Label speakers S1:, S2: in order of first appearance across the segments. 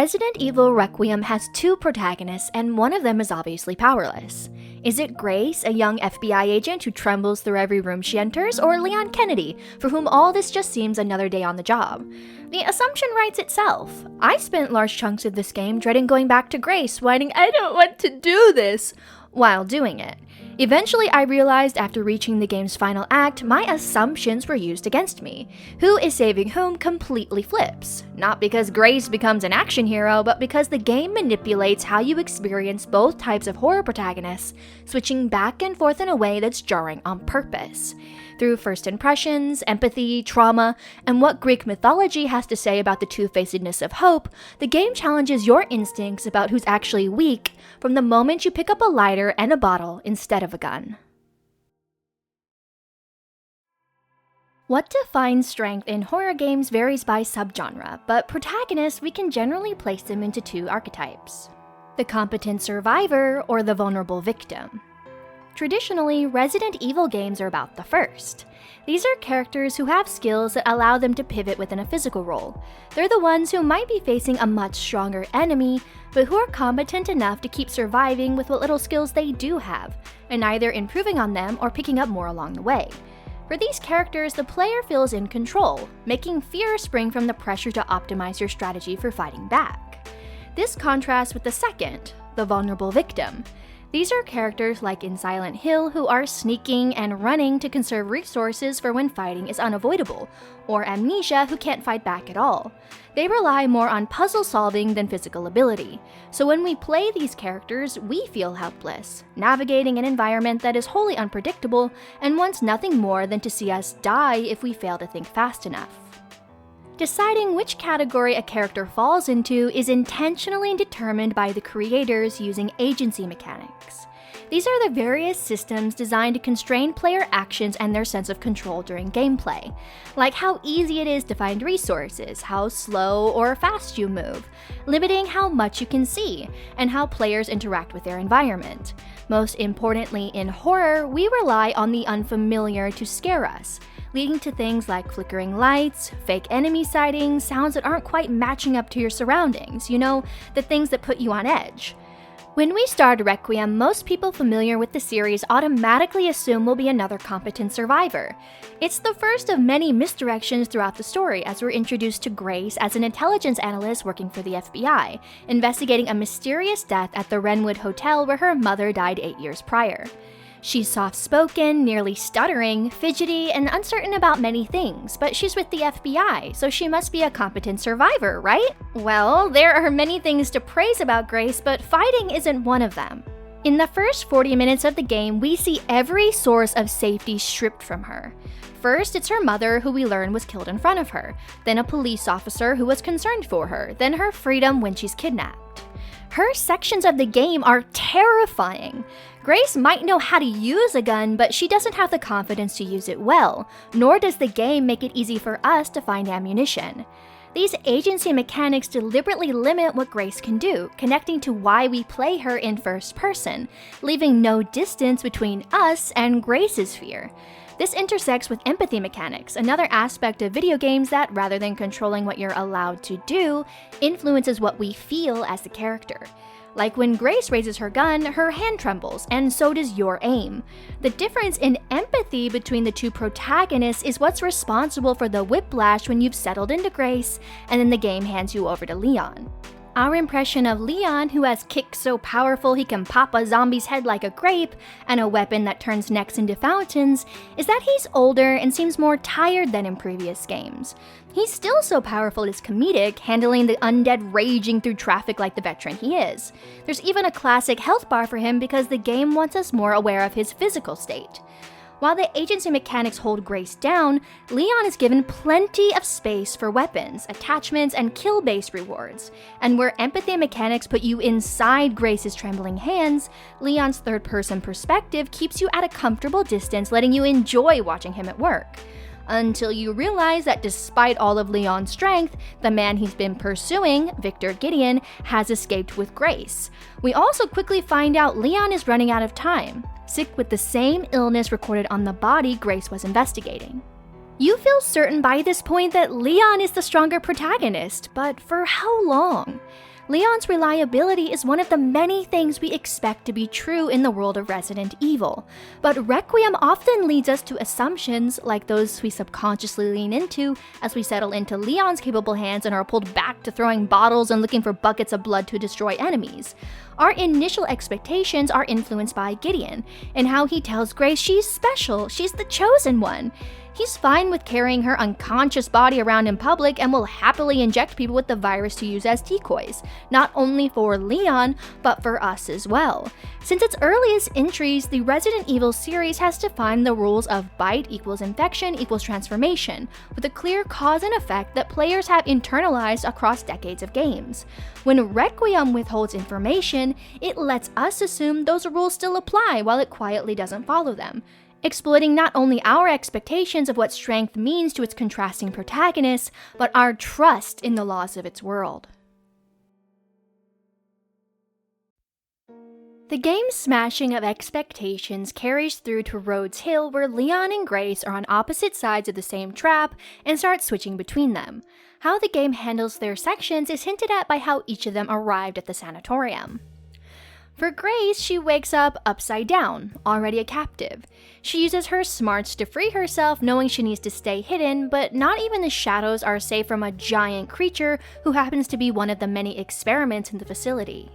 S1: Resident Evil Requiem has two protagonists, and one of them is obviously powerless. Is it Grace, a young FBI agent who trembles through every room she enters, or Leon Kennedy, for whom all this just seems another day on the job? The assumption writes itself. I spent large chunks of this game dreading going back to Grace, whining, "I don't want to do this," while doing it. Eventually, I realized after reaching the game's final act, my assumptions were used against me. Who is saving whom completely flips. Not because Grace becomes an action hero, but because the game manipulates how you experience both types of horror protagonists, switching back and forth in a way that's jarring on purpose. Through first impressions, empathy, trauma, and what Greek mythology has to say about the two-facedness of hope, the game challenges your instincts about who's actually weak from the moment you pick up a lighter and a bottle instead of a gun. What defines strength in horror games varies by subgenre, but protagonists, we can generally place them into two archetypes: the competent survivor or the vulnerable victim. Traditionally, Resident Evil games are about the first. These are characters who have skills that allow them to pivot within a physical role. They're the ones who might be facing a much stronger enemy, but who are competent enough to keep surviving with what little skills they do have, and either improving on them or picking up more along the way. For these characters, the player feels in control, making fear spring from the pressure to optimize your strategy for fighting back. This contrasts with the second, the vulnerable victim. These are characters like in Silent Hill who are sneaking and running to conserve resources for when fighting is unavoidable, or Amnesia who can't fight back at all. They rely more on puzzle solving than physical ability, so when we play these characters, we feel helpless, navigating an environment that is wholly unpredictable and wants nothing more than to see us die if we fail to think fast enough. Deciding which category a character falls into is intentionally determined by the creators using agency mechanics. These are the various systems designed to constrain player actions and their sense of control during gameplay, like how easy it is to find resources, how slow or fast you move, limiting how much you can see, and how players interact with their environment. Most importantly, in horror, we rely on the unfamiliar to scare us, leading to things like flickering lights, fake enemy sightings, sounds that aren't quite matching up to your surroundings, the things that put you on edge. When we start Requiem, most people familiar with the series automatically assume we'll be another competent survivor. It's the first of many misdirections throughout the story as we're introduced to Grace as an intelligence analyst working for the FBI, investigating a mysterious death at the Wrenwood Hotel where her mother died 8 years prior. She's soft-spoken, nearly stuttering, fidgety, and uncertain about many things, but she's with the FBI, so she must be a competent survivor, right? Well, there are many things to praise about Grace, but fighting isn't one of them. In the first 40 minutes of the game, we see every source of safety stripped from her. First, it's her mother, who we learn was killed in front of her, then a police officer who was concerned for her, then her freedom when she's kidnapped. Her sections of the game are terrifying. Grace might know how to use a gun, but she doesn't have the confidence to use it well, nor does the game make it easy for us to find ammunition. These agency mechanics deliberately limit what Grace can do, connecting to why we play her in first person, leaving no distance between us and Grace's fear. This intersects with empathy mechanics, another aspect of video games that, rather than controlling what you're allowed to do, influences what we feel as the character. Like when Grace raises her gun, her hand trembles, and so does your aim. The difference in empathy between the two protagonists is what's responsible for the whiplash when you've settled into Grace, and then the game hands you over to Leon. Our impression of Leon, who has kicks so powerful he can pop a zombie's head like a grape, and a weapon that turns necks into fountains, is that he's older and seems more tired than in previous games. He's still so powerful it's comedic, handling the undead raging through traffic like the veteran he is. There's even a classic health bar for him because the game wants us more aware of his physical state. While the agency mechanics hold Grace down, Leon is given plenty of space for weapons, attachments, and kill-based rewards. And where empathy mechanics put you inside Grace's trembling hands, Leon's third-person perspective keeps you at a comfortable distance, letting you enjoy watching him at work. Until you realize that despite all of Leon's strength, the man he's been pursuing, Victor Gideon, has escaped with Grace. We also quickly find out Leon is running out of time, sick with the same illness recorded on the body Grace was investigating. You feel certain by this point that Leon is the stronger protagonist, but for how long? Leon's reliability is one of the many things we expect to be true in the world of Resident Evil, but Requiem often leads us to assumptions like those we subconsciously lean into as we settle into Leon's capable hands and are pulled back to throwing bottles and looking for buckets of blood to destroy enemies. Our initial expectations are influenced by Gideon, and how he tells Grace she's special, she's the chosen one. He's fine with carrying her unconscious body around in public and will happily inject people with the virus to use as decoys, not only for Leon, but for us as well. Since its earliest entries, the Resident Evil series has defined the rules of bite equals infection equals transformation, with a clear cause and effect that players have internalized across decades of games. When Requiem withholds information, it lets us assume those rules still apply while it quietly doesn't follow them, exploiting not only our expectations of what strength means to its contrasting protagonists, but our trust in the laws of its world. The game's smashing of expectations carries through to Rhodes Hill, where Leon and Grace are on opposite sides of the same trap and start switching between them. How the game handles their sections is hinted at by how each of them arrived at the sanatorium. For Grace, she wakes up upside down, already a captive. She uses her smarts to free herself, knowing she needs to stay hidden, but not even the shadows are safe from a giant creature who happens to be one of the many experiments in the facility.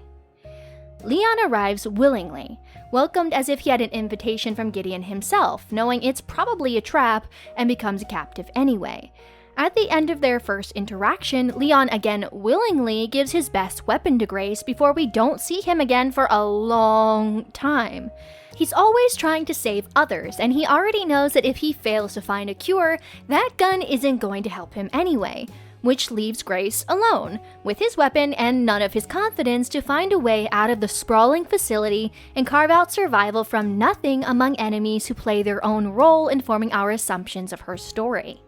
S1: Leon arrives willingly, welcomed as if he had an invitation from Gideon himself, knowing it's probably a trap, and becomes a captive anyway. At the end of their first interaction, Leon again willingly gives his best weapon to Grace before we don't see him again for a long time. He's always trying to save others, and he already knows that if he fails to find a cure, that gun isn't going to help him anyway, which leaves Grace alone, with his weapon and none of his confidence to find a way out of the sprawling facility and carve out survival from nothing among enemies who play their own role in forming our assumptions of her story.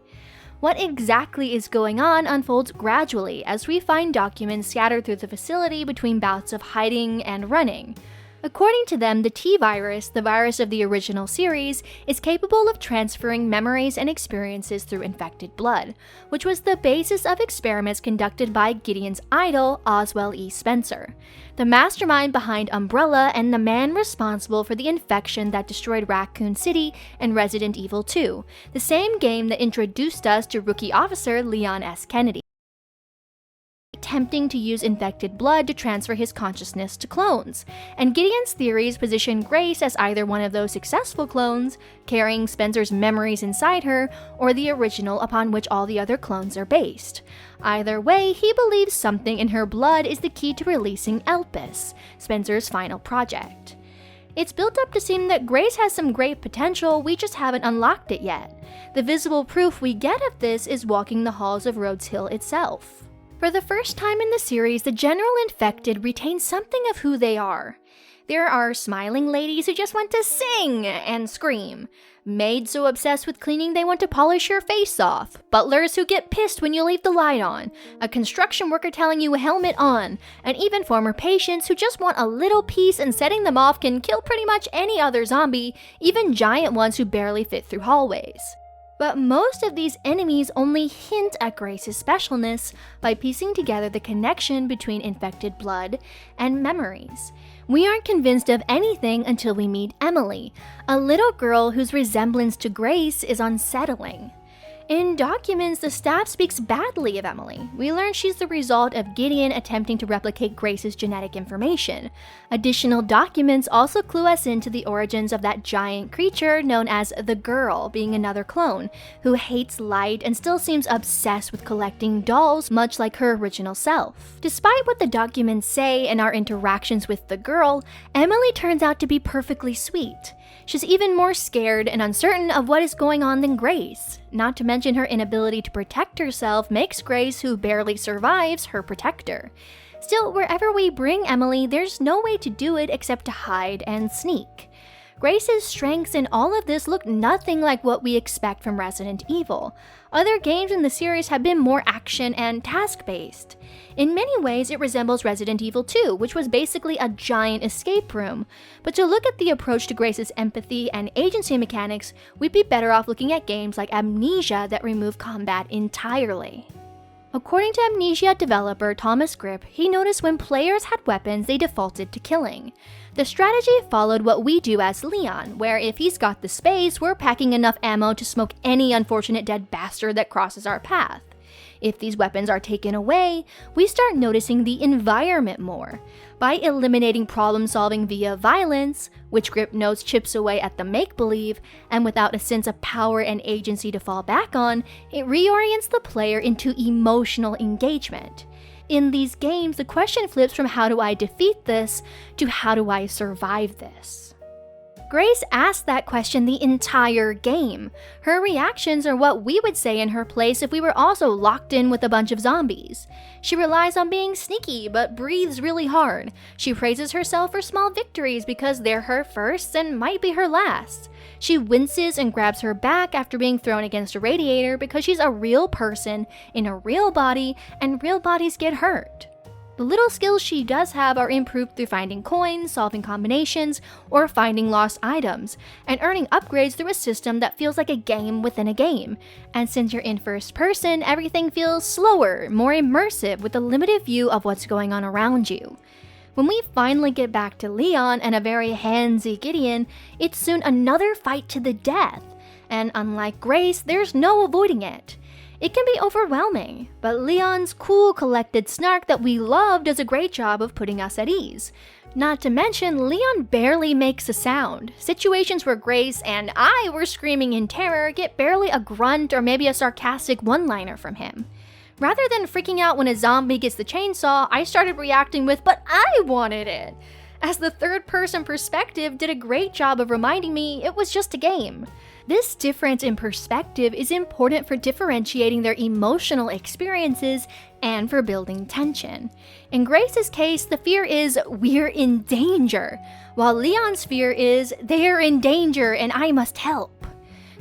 S1: What exactly is going on unfolds gradually as we find documents scattered through the facility between bouts of hiding and running. According to them, the T-virus, the virus of the original series, is capable of transferring memories and experiences through infected blood, which was the basis of experiments conducted by Gideon's idol, Oswell E. Spencer, the mastermind behind Umbrella and the man responsible for the infection that destroyed Raccoon City and Resident Evil 2, the same game that introduced us to rookie officer Leon S. Kennedy, attempting to use infected blood to transfer his consciousness to clones, and Gideon's theories position Grace as either one of those successful clones, carrying Spencer's memories inside her, or the original upon which all the other clones are based. Either way, he believes something in her blood is the key to releasing Elpis, Spencer's final project. It's built up to seem that Grace has some great potential, we just haven't unlocked it yet. The visible proof we get of this is walking the halls of Rhodes Hill itself. For the first time in the series, the general infected retain something of who they are. There are smiling ladies who just want to sing and scream, maids so obsessed with cleaning they want to polish your face off, butlers who get pissed when you leave the light on, a construction worker telling you helmet on, and even former patients who just want a little peace and setting them off can kill pretty much any other zombie, even giant ones who barely fit through hallways. But most of these enemies only hint at Grace's specialness by piecing together the connection between infected blood and memories. We aren't convinced of anything until we meet Emily, a little girl whose resemblance to Grace is unsettling. In documents, the staff speaks badly of Emily. We learn she's the result of Gideon attempting to replicate Grace's genetic information. Additional documents also clue us into the origins of that giant creature known as the Girl, being another clone, who hates light and still seems obsessed with collecting dolls, much like her original self. Despite what the documents say and our interactions with the Girl, Emily turns out to be perfectly sweet. She's even more scared and uncertain of what is going on than Grace. Not to mention her inability to protect herself makes Grace, who barely survives, her protector. Still, wherever we bring Emily, there's no way to do it except to hide and sneak. Grace's strengths in all of this look nothing like what we expect from Resident Evil. Other games in the series have been more action and task-based. In many ways, it resembles Resident Evil 2, which was basically a giant escape room. But to look at the approach to Grace's empathy and agency mechanics, we'd be better off looking at games like Amnesia that remove combat entirely. According to Amnesia developer Thomas Grip, he noticed when players had weapons, they defaulted to killing. The strategy followed what we do as Leon, where if he's got the space, we're packing enough ammo to smoke any unfortunate dead bastard that crosses our path. If these weapons are taken away, we start noticing the environment more. By eliminating problem solving via violence, which Grip notes chips away at the make-believe, and without a sense of power and agency to fall back on, it reorients the player into emotional engagement. In these games, the question flips from how do I defeat this to how do I survive this? Grace asked that question the entire game. Her reactions are what we would say in her place if we were also locked in with a bunch of zombies. She relies on being sneaky, but breathes really hard. She praises herself for small victories because they're her first and might be her last. She winces and grabs her back after being thrown against a radiator because she's a real person in a real body, and real bodies get hurt. The little skills she does have are improved through finding coins, solving combinations, or finding lost items, and earning upgrades through a system that feels like a game within a game. And since you're in first person, everything feels slower, more immersive, with a limited view of what's going on around you. When we finally get back to Leon and a very handsy Gideon, it's soon another fight to the death. And unlike Grace, there's no avoiding it. It can be overwhelming, but Leon's cool, collected snark that we love does a great job of putting us at ease. Not to mention, Leon barely makes a sound. Situations where Grace and I were screaming in terror get barely a grunt or maybe a sarcastic one-liner from him. Rather than freaking out when a zombie gets the chainsaw, I started reacting with, "But I wanted it!" As the third-person perspective did a great job of reminding me it was just a game. This difference in perspective is important for differentiating their emotional experiences and for building tension. In Grace's case, the fear is, we're in danger, while Leon's fear is, they're in danger and I must help.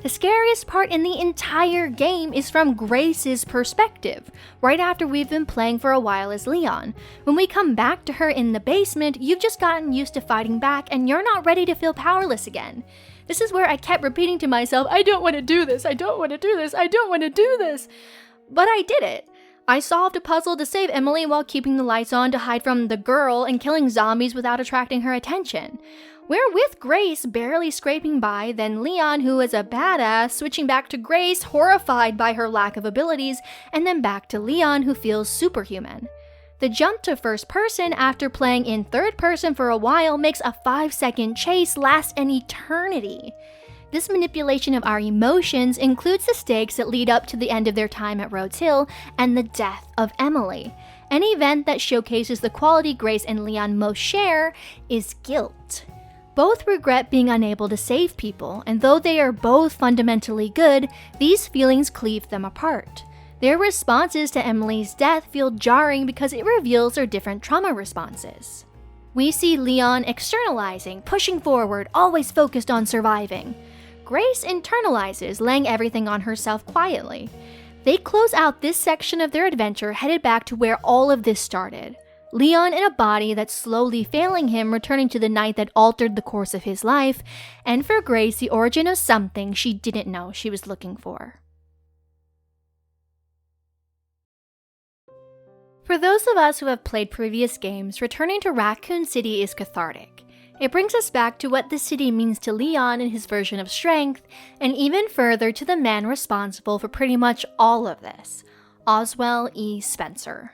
S1: The scariest part in the entire game is from Grace's perspective, right after we've been playing for a while as Leon. When we come back to her in the basement, you've just gotten used to fighting back and you're not ready to feel powerless again. This is where I kept repeating to myself, I don't want to do this, I don't want to do this, I don't want to do this. But I did it. I solved a puzzle to save Emily while keeping the lights on to hide from the girl and killing zombies without attracting her attention. We're with Grace barely scraping by, then Leon, who is a badass, switching back to Grace, horrified by her lack of abilities, and then back to Leon, who feels superhuman. The jump to first person after playing in third person for a while makes a 5-second chase last an eternity. This manipulation of our emotions includes the stakes that lead up to the end of their time at Rhodes Hill and the death of Emily. An event that showcases the quality Grace and Leon most share is guilt. Both regret being unable to save people, and though they are both fundamentally good, these feelings cleave them apart. Their responses to Emily's death feel jarring because it reveals their different trauma responses. We see Leon externalizing, pushing forward, always focused on surviving. Grace internalizes, laying everything on herself quietly. They close out this section of their adventure headed back to where all of this started. Leon in a body that's slowly failing him, returning to the night that altered the course of his life, and for Grace the origin of something she didn't know she was looking for. For those of us who have played previous games, returning to Raccoon City is cathartic. It brings us back to what the city means to Leon and his version of strength, and even further to the man responsible for pretty much all of this, Oswell E. Spencer.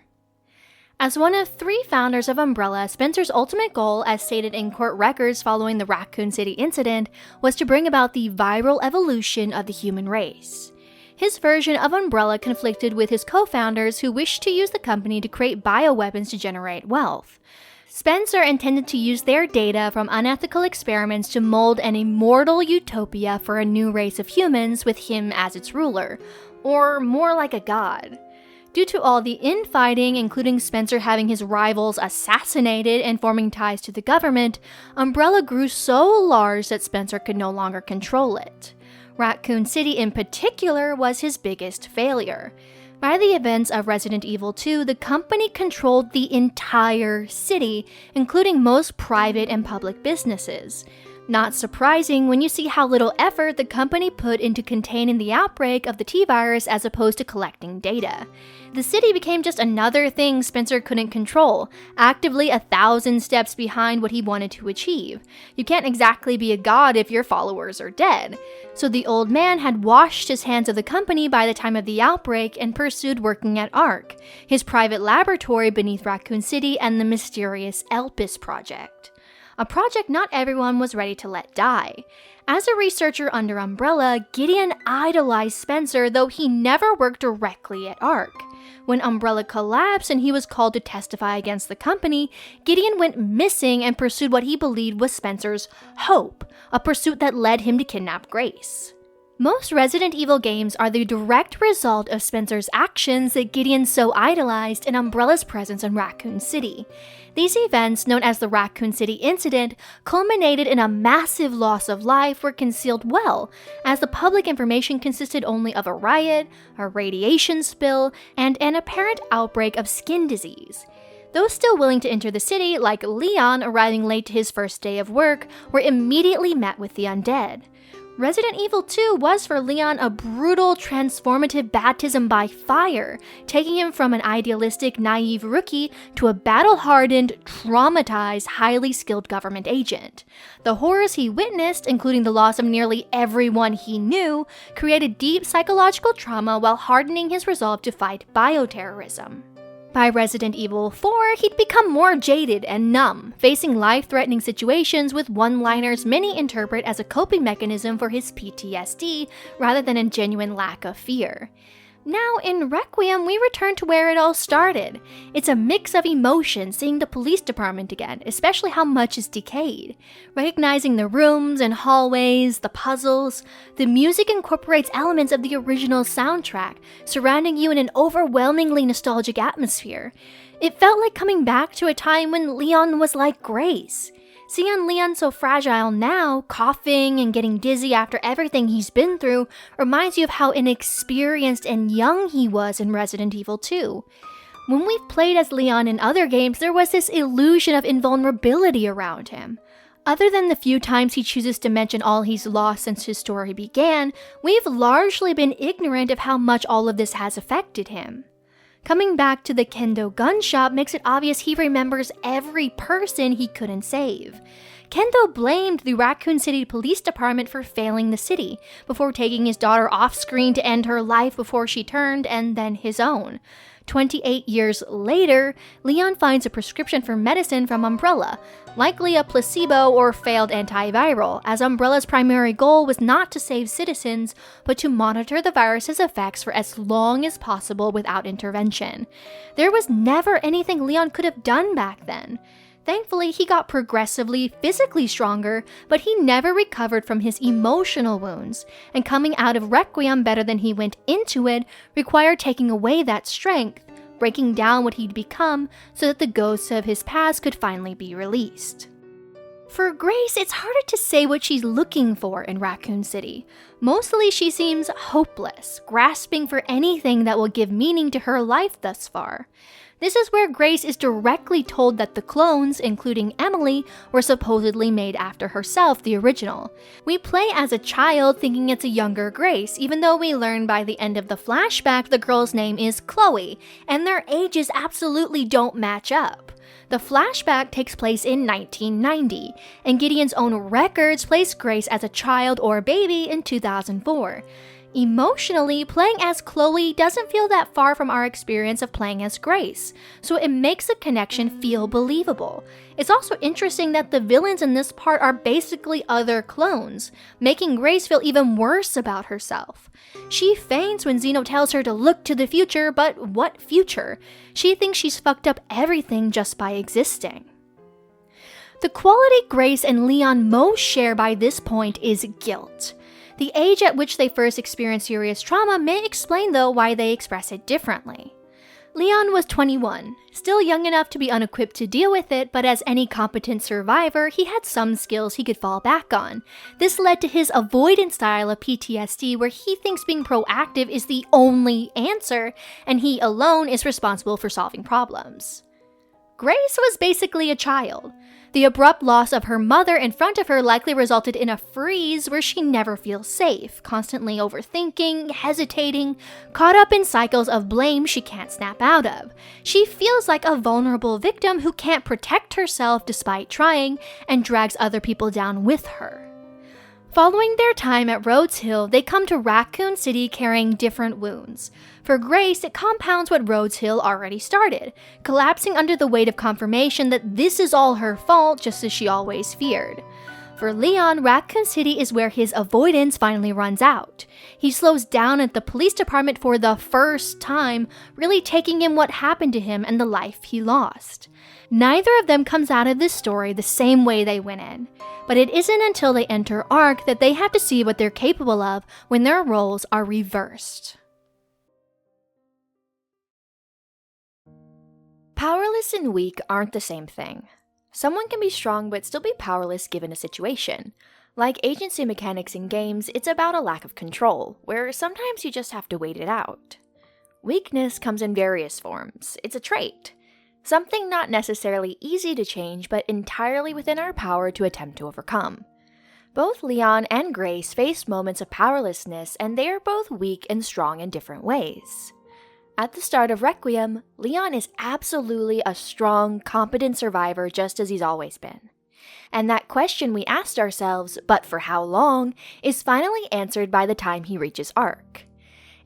S1: As one of 3 founders of Umbrella, Spencer's ultimate goal, as stated in court records following the Raccoon City incident, was to bring about the viral evolution of the human race. His version of Umbrella conflicted with his co-founders who wished to use the company to create bioweapons to generate wealth. Spencer intended to use their data from unethical experiments to mold an immortal utopia for a new race of humans with him as its ruler, or more like a god. Due to all the infighting, including Spencer having his rivals assassinated and forming ties to the government, Umbrella grew so large that Spencer could no longer control it. Raccoon City in particular was his biggest failure. By the events of Resident Evil 2, the company controlled the entire city, including most private and public businesses. Not surprising when you see how little effort the company put into containing the outbreak of the T-virus as opposed to collecting data. The city became just another thing Spencer couldn't control, actively 1,000 steps behind what he wanted to achieve. You can't exactly be a god if your followers are dead. So the old man had washed his hands of the company by the time of the outbreak and pursued working at ARC, his private laboratory beneath Raccoon City and the mysterious Elpis project. A project not everyone was ready to let die. As a researcher under Umbrella, Gideon idolized Spencer, though he never worked directly at ARC. When Umbrella collapsed and he was called to testify against the company, Gideon went missing and pursued what he believed was Spencer's hope, a pursuit that led him to kidnap Grace. Most Resident Evil games are the direct result of Spencer's actions that Gideon so idolized in Umbrella's presence in Raccoon City. These events, known as the Raccoon City Incident, culminated in a massive loss of life were concealed well, as the public information consisted only of a riot, a radiation spill, and an apparent outbreak of skin disease. Those still willing to enter the city, like Leon arriving late to his first day of work, were immediately met with the undead. Resident Evil 2 was for Leon a brutal, transformative baptism by fire, taking him from an idealistic, naive rookie to a battle-hardened, traumatized, highly skilled government agent. The horrors he witnessed, including the loss of nearly everyone he knew, created deep psychological trauma while hardening his resolve to fight bioterrorism. By Resident Evil 4, he'd become more jaded and numb, facing life-threatening situations with one-liners many interpret as a coping mechanism for his PTSD rather than a genuine lack of fear. Now, in Requiem, we return to where it all started. It's a mix of emotions seeing the police department again, especially how much is decayed. Recognizing the rooms and hallways, the puzzles, the music incorporates elements of the original soundtrack, surrounding you in an overwhelmingly nostalgic atmosphere. It felt like coming back to a time when Leon was like Grace. Seeing Leon so fragile now, coughing and getting dizzy after everything he's been through, reminds you of how inexperienced and young he was in Resident Evil 2. When we've played as Leon in other games, there was this illusion of invulnerability around him. Other than the few times he chooses to mention all he's lost since his story began, we've largely been ignorant of how much all of this has affected him. Coming back to the Kendo gun shop makes it obvious he remembers every person he couldn't save. Kendo blamed the Raccoon City Police Department for failing the city, before taking his daughter off-screen to end her life before she turned, and then his own. 28 years later, Leon finds a prescription for medicine from Umbrella, likely a placebo or failed antiviral, as Umbrella's primary goal was not to save citizens, but to monitor the virus's effects for as long as possible without intervention. There was never anything Leon could have done back then. Thankfully, he got progressively physically stronger, but he never recovered from his emotional wounds, and coming out of Requiem better than he went into it required taking away that strength, breaking down what he'd become so that the ghosts of his past could finally be released. For Grace, it's harder to say what she's looking for in Raccoon City. Mostly she seems hopeless, grasping for anything that will give meaning to her life thus far. This is where Grace is directly told that the clones, including Emily, were supposedly made after herself, the original. We play as a child thinking it's a younger Grace, even though we learn by the end of the flashback the girl's name is Chloe, and their ages absolutely don't match up. The flashback takes place in 1990, and Gideon's own records place Grace as a child or baby in 2004. Emotionally, playing as Chloe doesn't feel that far from our experience of playing as Grace, so it makes the connection feel believable. It's also interesting that the villains in this part are basically other clones, making Grace feel even worse about herself. She faints when Zeno tells her to look to the future, but what future? She thinks she's fucked up everything just by existing. The quality Grace and Leon most share by this point is guilt. The age at which they first experience serious trauma may explain, though, why they express it differently. Leon was 21, still young enough to be unequipped to deal with it, but as any competent survivor, he had some skills he could fall back on. This led to his avoidant style of PTSD, where he thinks being proactive is the only answer, and he alone is responsible for solving problems. Grace was basically a child. The abrupt loss of her mother in front of her likely resulted in a freeze where she never feels safe, constantly overthinking, hesitating, caught up in cycles of blame she can't snap out of. She feels like a vulnerable victim who can't protect herself despite trying and drags other people down with her. Following their time at Rhodes Hill, they come to Raccoon City carrying different wounds. For Grace, it compounds what Rhodes Hill already started, collapsing under the weight of confirmation that this is all her fault, just as she always feared. For Leon, Raccoon City is where his avoidance finally runs out. He slows down at the police department for the first time, really taking in what happened to him and the life he lost. Neither of them comes out of this story the same way they went in, but it isn't until they enter ARC that they have to see what they're capable of when their roles are reversed. Powerless and weak aren't the same thing. Someone can be strong but still be powerless given a situation. Like agency mechanics in games, it's about a lack of control, where sometimes you just have to wait it out. Weakness comes in various forms. It's a trait. Something not necessarily easy to change, but entirely within our power to attempt to overcome. Both Leon and Grace face moments of powerlessness, and they are both weak and strong in different ways. At the start of Requiem, Leon is absolutely a strong, competent survivor just as he's always been. And that question we asked ourselves, but for how long, is finally answered by the time he reaches ARC.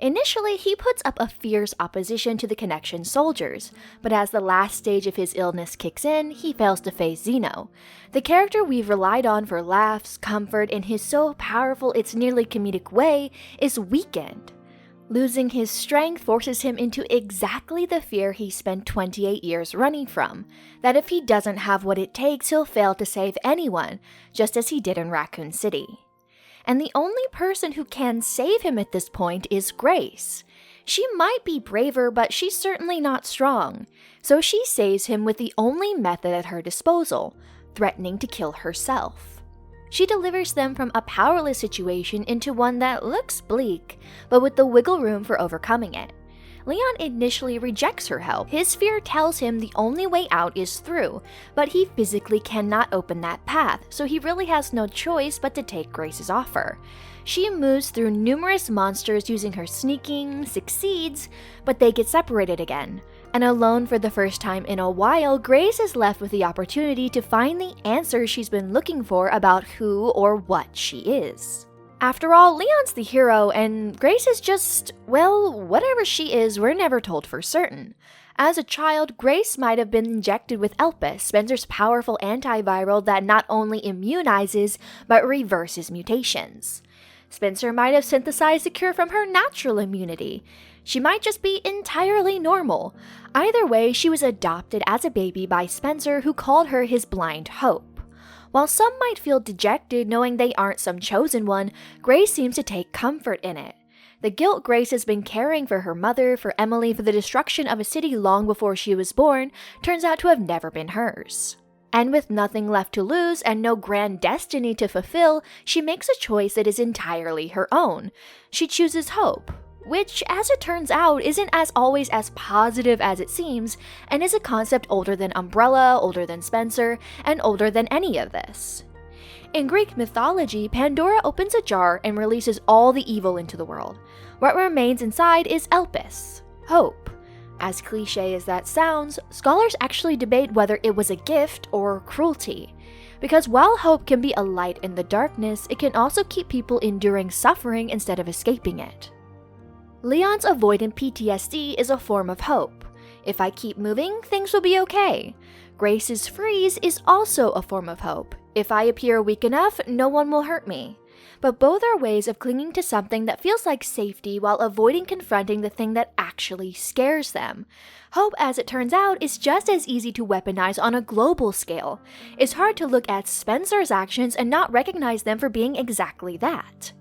S1: Initially, he puts up a fierce opposition to the Connection soldiers, but as the last stage of his illness kicks in, he fails to face Zeno. The character we've relied on for laughs, comfort, and his so powerful it's nearly comedic way is weakened. Losing his strength forces him into exactly the fear he spent 28 years running from, that if he doesn't have what it takes, he'll fail to save anyone, just as he did in Raccoon City. And the only person who can save him at this point is Grace. She might be braver, but she's certainly not strong, so she saves him with the only method at her disposal, threatening to kill herself. She delivers them from a powerless situation into one that looks bleak, but with the wiggle room for overcoming it. Leon initially rejects her help. His fear tells him the only way out is through, but he physically cannot open that path, so he really has no choice but to take Grace's offer. She moves through numerous monsters using her sneaking, succeeds, but they get separated again. And alone for the first time in a while, Grace is left with the opportunity to find the answers she's been looking for about who or what she is. After all, Leon's the hero, and Grace is just, well, whatever she is, we're never told for certain. As a child, Grace might have been injected with Elpis, Spencer's powerful antiviral that not only immunizes, but reverses mutations. Spencer might have synthesized the cure from her natural immunity. She might just be entirely normal. Either way, she was adopted as a baby by Spencer, who called her his blind hope. While some might feel dejected knowing they aren't some chosen one, Grace seems to take comfort in it. The guilt Grace has been carrying for her mother, for Emily, for the destruction of a city long before she was born, turns out to have never been hers. And with nothing left to lose and no grand destiny to fulfill, she makes a choice that is entirely her own. She chooses hope, which, as it turns out, isn't as always as positive as it seems, and is a concept older than Umbrella, older than Spencer, and older than any of this. In Greek mythology, Pandora opens a jar and releases all the evil into the world. What remains inside is Elpis, hope. As cliché as that sounds, scholars actually debate whether it was a gift or cruelty. Because while hope can be a light in the darkness, it can also keep people enduring suffering instead of escaping it. Leon's avoidant PTSD is a form of hope. If I keep moving, things will be okay. Grace's freeze is also a form of hope. If I appear weak enough, no one will hurt me. But both are ways of clinging to something that feels like safety while avoiding confronting the thing that actually scares them. Hope, as it turns out, is just as easy to weaponize on a global scale. It's hard to look at Spencer's actions and not recognize them for being exactly that.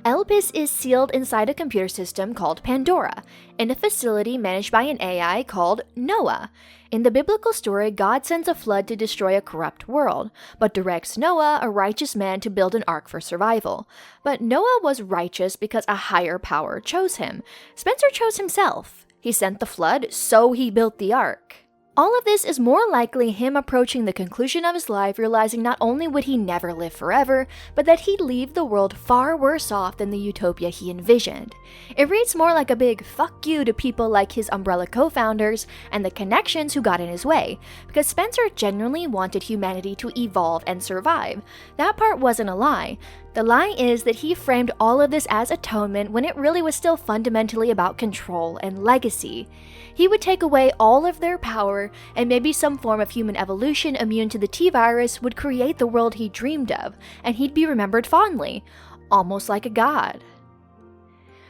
S1: Elpis is sealed inside a computer system called Pandora, in a facility managed by an AI called Noah. In the biblical story, God sends a flood to destroy a corrupt world, but directs Noah, a righteous man, to build an ark for survival. But Noah was righteous because a higher power chose him. Spencer chose himself. He sent the flood, so he built the ark. All of this is more likely him approaching the conclusion of his life, realizing not only would he never live forever, but that he'd leave the world far worse off than the utopia he envisioned. It reads more like a big fuck you to people like his Umbrella co-founders and the connections who got in his way, because Spencer genuinely wanted humanity to evolve and survive. That part wasn't a lie. The lie is that he framed all of this as atonement when it really was still fundamentally about control and legacy. He would take away all of their power, and maybe some form of human evolution immune to the T-virus would create the world he dreamed of, and he'd be remembered fondly, almost like a god.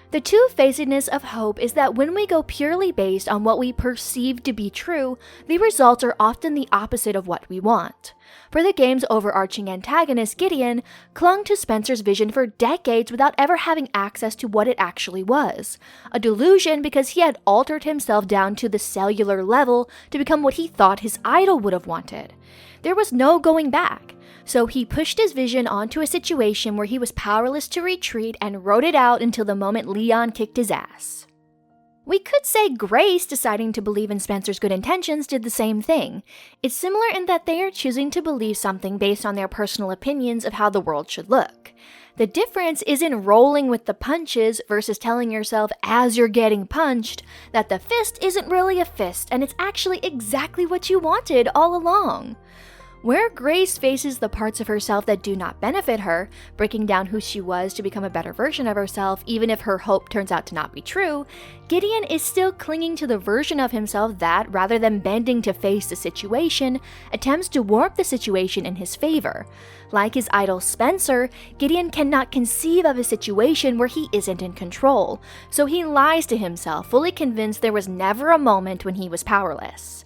S1: The two-facedness of hope is that when we go purely based on what we perceive to be true, the results are often the opposite of what we want. For the game's overarching antagonist, Gideon, clung to Spencer's vision for decades without ever having access to what it actually was. A delusion because he had altered himself down to the cellular level to become what he thought his idol would have wanted. There was no going back. So he pushed his vision onto a situation where he was powerless to retreat and rode it out until the moment Leon kicked his ass. We could say Grace deciding to believe in Spencer's good intentions did the same thing. It's similar in that they are choosing to believe something based on their personal opinions of how the world should look. The difference is in rolling with the punches versus telling yourself as you're getting punched that the fist isn't really a fist and it's actually exactly what you wanted all along. Where Grace faces the parts of herself that do not benefit her, breaking down who she was to become a better version of herself even if her hope turns out to not be true, Gideon is still clinging to the version of himself that, rather than bending to face the situation, attempts to warp the situation in his favor. Like his idol Spencer, Gideon cannot conceive of a situation where he isn't in control, so he lies to himself, fully convinced there was never a moment when he was powerless.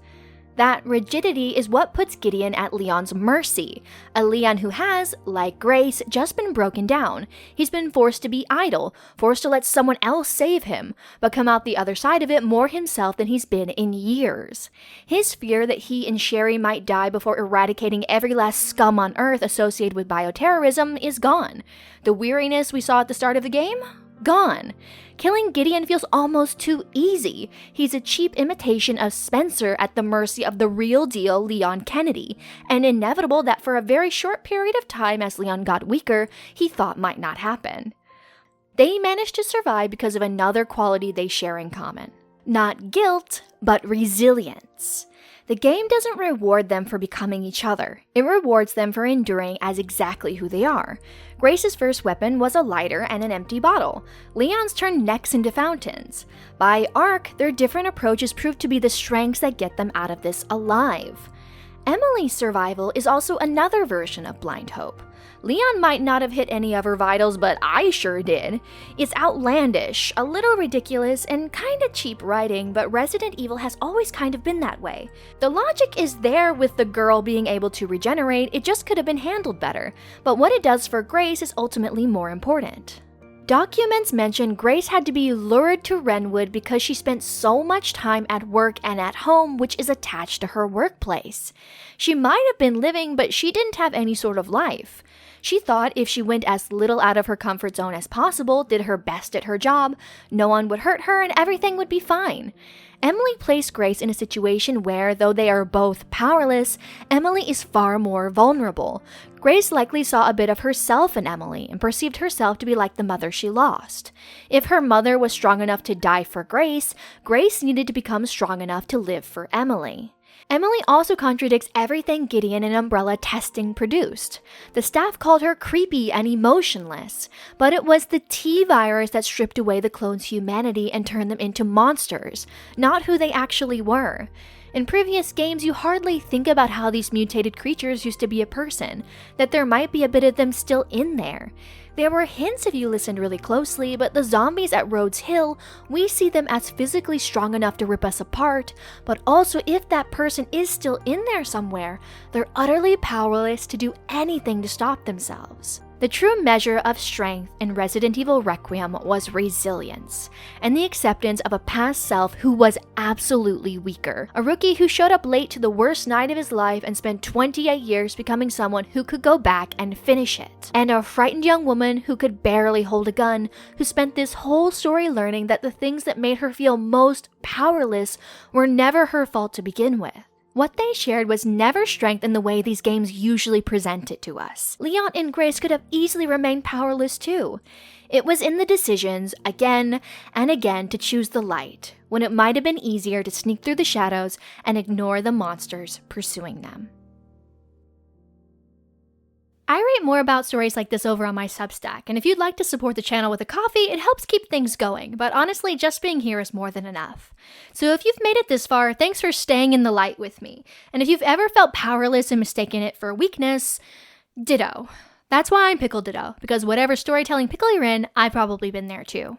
S1: That rigidity is what puts Gideon at Leon's mercy, a Leon who has, like Grace, just been broken down. He's been forced to be idle, forced to let someone else save him, but come out the other side of it more himself than he's been in years. His fear that he and Sherry might die before eradicating every last scum on Earth associated with bioterrorism is gone. The weariness we saw at the start of the game? Gone. Killing Gideon feels almost too easy. He's a cheap imitation of Spencer at the mercy of the real deal Leon Kennedy, and inevitable that for a very short period of time as Leon got weaker, he thought might not happen. They managed to survive because of another quality they share in common. Not guilt, but resilience. The game doesn't reward them for becoming each other. It rewards them for enduring as exactly who they are. Grace's first weapon was a lighter and an empty bottle. Leon's turned necks into fountains. By arc, their different approaches prove to be the strengths that get them out of this alive. Emily's survival is also another version of blind hope. Leon might not have hit any of her vitals, but I sure did. It's outlandish, a little ridiculous, and kinda cheap writing, but Resident Evil has always kind of been that way. The logic is there with the girl being able to regenerate, it just could have been handled better, but what it does for Grace is ultimately more important. Documents mention Grace had to be lured to Renwood because she spent so much time at work and at home, which is attached to her workplace. She might have been living, but she didn't have any sort of life. She thought if she went as little out of her comfort zone as possible, did her best at her job, no one would hurt her and everything would be fine. Emily placed Grace in a situation where, though they are both powerless, Emily is far more vulnerable. Grace likely saw a bit of herself in Emily and perceived herself to be like the mother she lost. If her mother was strong enough to die for Grace, Grace needed to become strong enough to live for Emily. Emily also contradicts everything Gideon and Umbrella testing produced. The staff called her creepy and emotionless, but it was the T-virus that stripped away the clones' humanity and turned them into monsters, not who they actually were. In previous games, you hardly think about how these mutated creatures used to be a person, that there might be a bit of them still in there. There were hints if you listened really closely, but the zombies at Rhodes Hill, we see them as physically strong enough to rip us apart, but also if that person is still in there somewhere, they're utterly powerless to do anything to stop themselves. The true measure of strength in Resident Evil Requiem was resilience, and the acceptance of a past self who was absolutely weaker. A rookie who showed up late to the worst night of his life and spent 28 years becoming someone who could go back and finish it. And a frightened young woman who could barely hold a gun, who spent this whole story learning that the things that made her feel most powerless were never her fault to begin with. What they shared was never strength in the way these games usually present it to us. Leon and Grace could have easily remained powerless too. It was in the decisions, again and again, to choose the light, when it might have been easier to sneak through the shadows and ignore the monsters pursuing them. I write more about stories like this over on my Substack, and if you'd like to support the channel with a coffee, it helps keep things going, but honestly, just being here is more than enough. So if you've made it this far, thanks for staying in the light with me. And if you've ever felt powerless and mistaken it for weakness, ditto. That's why I'm Pickle Ditto, because whatever storytelling pickle you're in, I've probably been there too.